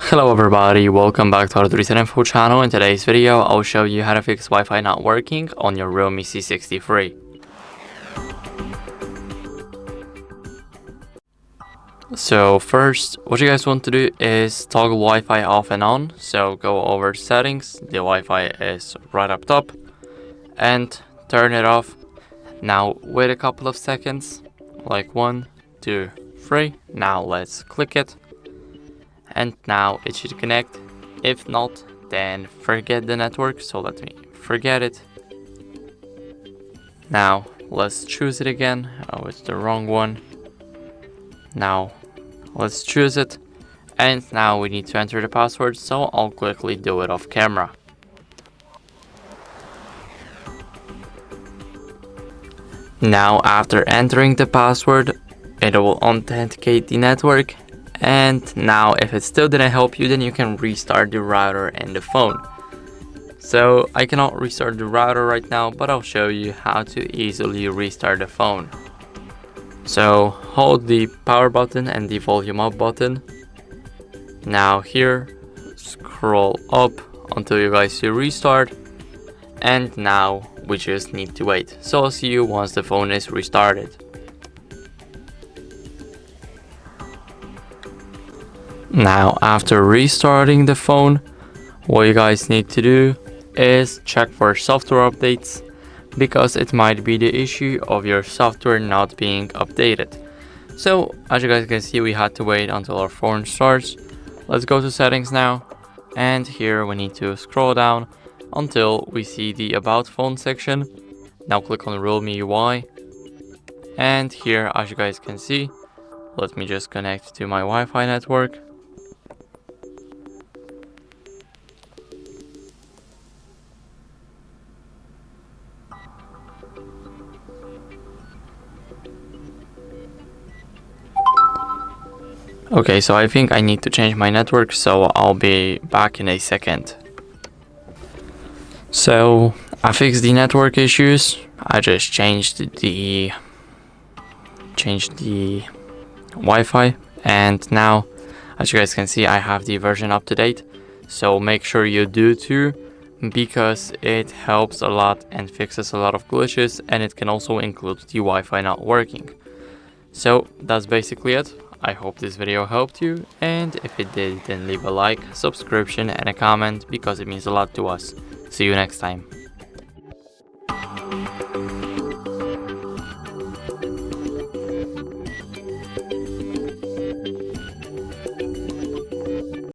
Hello everybody, welcome back to our HardReset.Info channel. In today's video, I'll show you how to fix Wi-Fi not working on your REALME C63. So first, what you guys want to do is toggle Wi-Fi off and on. So go over settings, the Wi-Fi is right up top, and turn it off. Now wait a couple of seconds, like 1, 2, 3. Now let's click it. And now it should connect. If not, then forget the network, so let me forget it. Now let's choose it again. Oh, it's the wrong one. Now let's choose it, and now we need to enter the password, so I'll quickly do it off camera. Now after entering the password, it will authenticate the network. And now if it still didn't help you, then you can restart the router and the phone. So I cannot restart the router right now, but I'll show you how to easily restart the phone. So hold the power button and the volume up button. Now here, scroll up until you guys see restart. And now we just need to wait. So I'll see you once the phone is restarted. Now after restarting the phone, what you guys need to do is check for software updates, because it might be the issue of your software not being updated. So as you guys can see, we had to wait until our phone starts. Let's go to settings now, and here we need to scroll down until we see the about phone section. Now click on REALME UI, and here as you guys can see, let me just connect to my Wi-Fi network. Okay, so I think I need to change my network, so I'll be back in a second. So I fixed the network issues. I just changed the Wi-Fi, and now as you guys can see, I have the version up to date. So make sure you do too, because it helps a lot and fixes a lot of glitches, and it can also include the Wi-Fi not working. So that's basically it. I hope this video helped you, and if it did, then leave a like, subscription and a comment, because it means a lot to us. See you next time.